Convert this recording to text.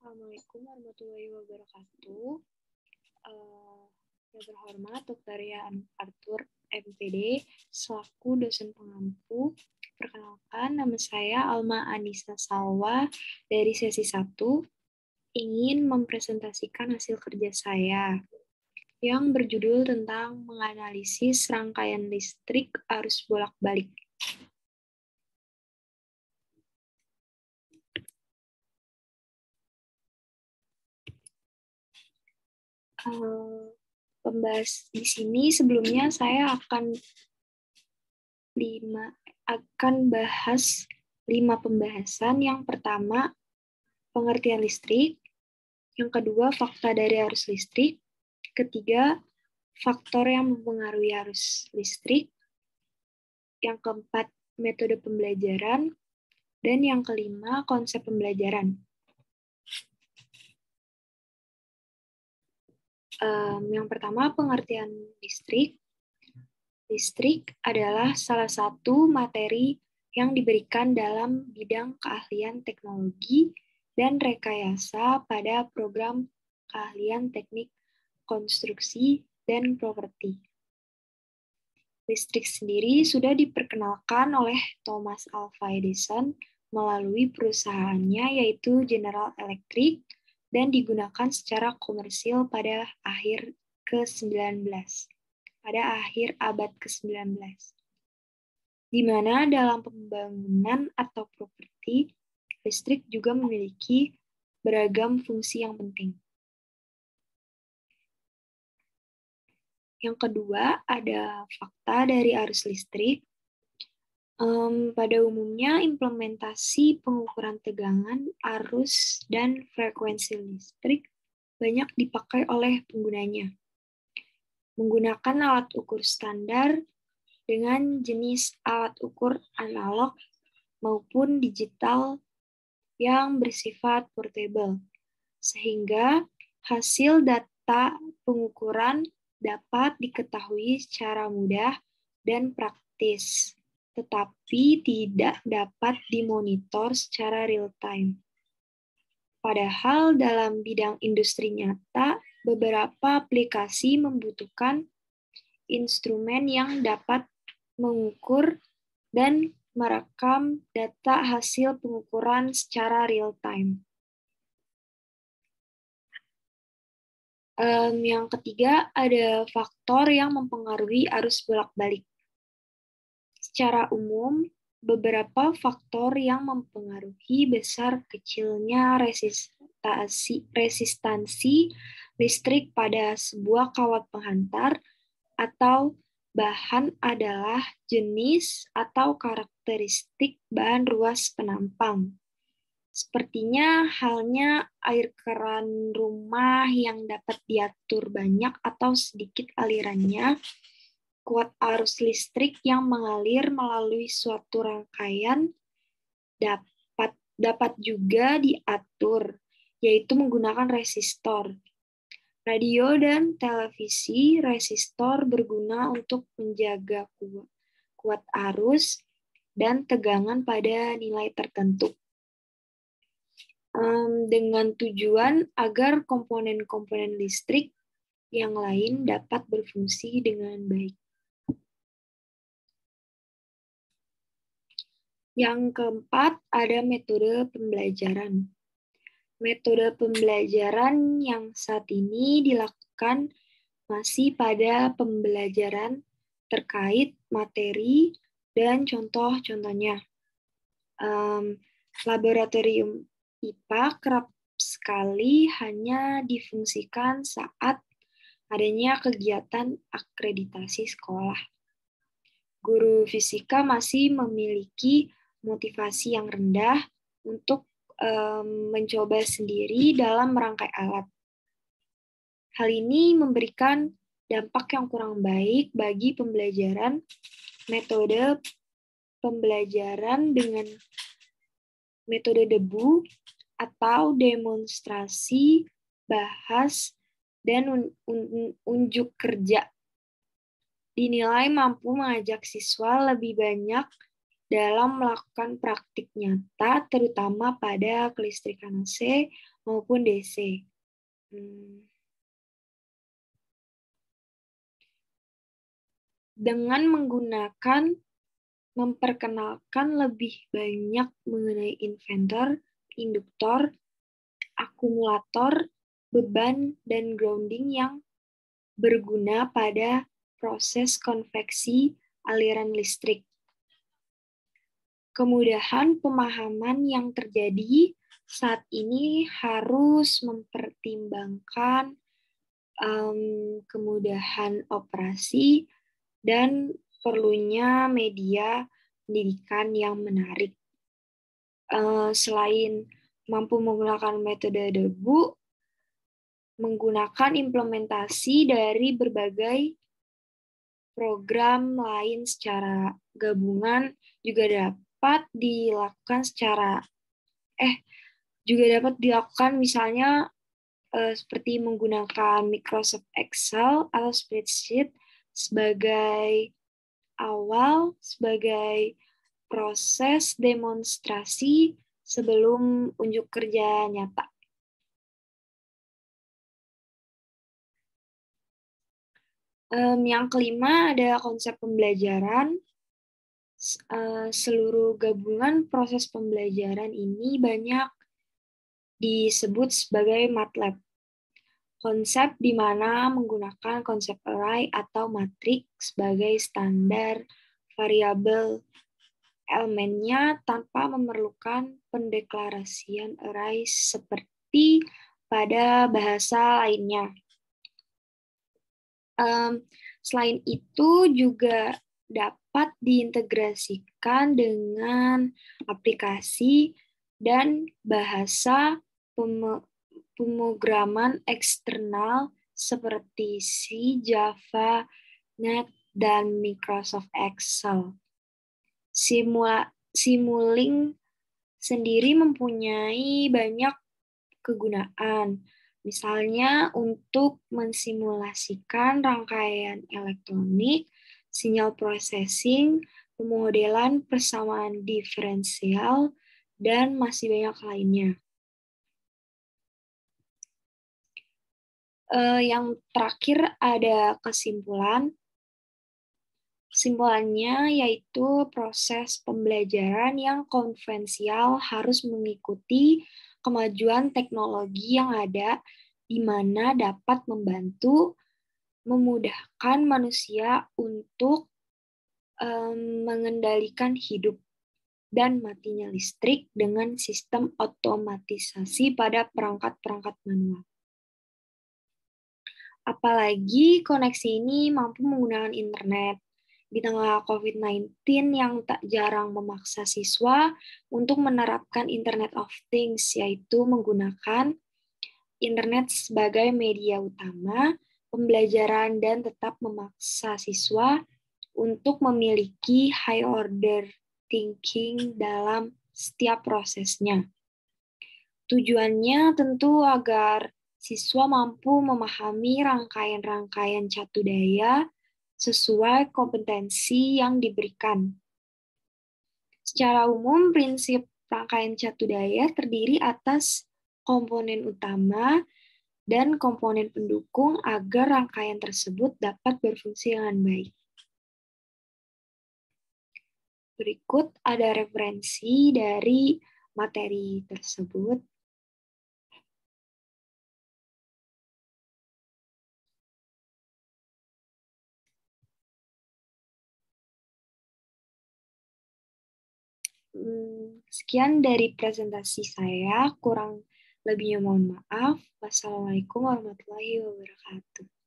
Assalamualaikum warahmatullahi wabarakatuh. Yang terhormat Dr. Rian Arthur, MPD, selaku dosen pengampu. Perkenalkan, nama saya Alma Anissa Salwa dari sesi 1, ingin mempresentasikan hasil kerja saya yang berjudul tentang menganalisis rangkaian listrik arus bolak-balik. Pembahas di sini sebelumnya saya akan bahas 5 pembahasan. Yang pertama, pengertian listrik. Yang kedua, fakta dari arus listrik. Ketiga, faktor yang mempengaruhi arus listrik. Yang keempat, metode pembelajaran. Dan yang kelima, konsep pembelajaran. Yang pertama, pengertian listrik. Listrik adalah salah satu materi yang diberikan dalam bidang keahlian teknologi dan rekayasa pada program keahlian teknik konstruksi dan properti. Listrik sendiri sudah diperkenalkan oleh Thomas Alva Edison melalui perusahaannya yaitu General Electric dan digunakan secara komersil pada akhir abad ke-19. Di mana dalam pembangunan atau properti, listrik juga memiliki beragam fungsi yang penting. Yang kedua, ada fakta dari arus listrik. Pada umumnya, implementasi pengukuran tegangan, arus, dan frekuensi listrik banyak dipakai oleh penggunanya. Menggunakan alat ukur standar dengan jenis alat ukur analog maupun digital yang bersifat portable, sehingga hasil data pengukuran dapat diketahui secara mudah dan praktis, tetapi tidak dapat dimonitor secara real-time. Padahal dalam bidang industri nyata, beberapa aplikasi membutuhkan instrumen yang dapat mengukur dan merekam data hasil pengukuran secara real-time. Yang ketiga, ada faktor yang mempengaruhi arus bolak-balik. Secara umum, beberapa faktor yang mempengaruhi besar kecilnya resistansi listrik pada sebuah kawat penghantar atau bahan adalah jenis atau karakteristik bahan ruas penampang. Sepertinya halnya air keran rumah yang dapat diatur banyak atau sedikit alirannya, kuat arus listrik yang mengalir melalui suatu rangkaian dapat juga diatur, yaitu menggunakan resistor. Radio dan televisi resistor berguna untuk menjaga kuat arus dan tegangan pada nilai tertentu. Dengan tujuan agar komponen-komponen listrik yang lain dapat berfungsi dengan baik. Yang keempat, ada metode pembelajaran. Metode pembelajaran yang saat ini dilakukan masih pada pembelajaran terkait materi dan contoh-contohnya. Laboratorium IPA kerap sekali hanya difungsikan saat adanya kegiatan akreditasi sekolah. Guru fisika masih memiliki motivasi yang rendah untuk mencoba sendiri dalam merangkai alat. Hal ini memberikan dampak yang kurang baik bagi pembelajaran. Metode pembelajaran dengan metode debu atau demonstrasi, bahas, dan unjuk kerja dinilai mampu mengajak siswa lebih banyak dalam melakukan praktik nyata, terutama pada kelistrikan AC maupun DC. Dengan memperkenalkan lebih banyak mengenai inverter, induktor, akumulator, beban, dan grounding yang berguna pada proses konveksi aliran listrik. Kemudahan pemahaman yang terjadi saat ini harus mempertimbangkan kemudahan operasi dan perlunya media pendidikan yang menarik. Selain mampu menggunakan metode debu, menggunakan implementasi dari berbagai program lain secara gabungan juga dapat dilakukan misalnya seperti menggunakan Microsoft Excel atau spreadsheet sebagai proses demonstrasi sebelum unjuk kerja nyata. Yang kelima ada konsep pembelajaran. Seluruh gabungan proses pembelajaran ini banyak disebut sebagai MATLAB. Konsep di mana menggunakan konsep array atau matrik sebagai standar variabel elemennya tanpa memerlukan pendeklarasian array seperti pada bahasa lainnya. Selain itu juga dapat diintegrasikan dengan aplikasi dan bahasa pemrograman eksternal seperti C, Java, Net, dan Microsoft Excel. Simulink sendiri mempunyai banyak kegunaan, misalnya untuk mensimulasikan rangkaian elektronik, sinyal processing, pemodelan persamaan diferensial, dan masih banyak lainnya. Yang terakhir ada kesimpulan. Kesimpulannya yaitu proses pembelajaran yang konvensional harus mengikuti kemajuan teknologi yang ada, di mana dapat memudahkan manusia untuk mengendalikan hidup dan matinya listrik dengan sistem otomatisasi pada perangkat-perangkat manual. Apalagi koneksi ini mampu menggunakan internet. Di tengah COVID-19 yang tak jarang memaksa siswa untuk menerapkan Internet of Things, yaitu menggunakan internet sebagai media utama pembelajaran dan tetap memaksa siswa untuk memiliki high order thinking dalam setiap prosesnya. Tujuannya tentu agar siswa mampu memahami rangkaian-rangkaian catu daya sesuai kompetensi yang diberikan. Secara umum, prinsip rangkaian catu daya terdiri atas komponen utama dan komponen pendukung agar rangkaian tersebut dapat berfungsi dengan baik. Berikut ada referensi dari materi tersebut. Sekian dari presentasi saya, kurang lebihnya mohon maaf. Wassalamualaikum warahmatullahi wabarakatuh.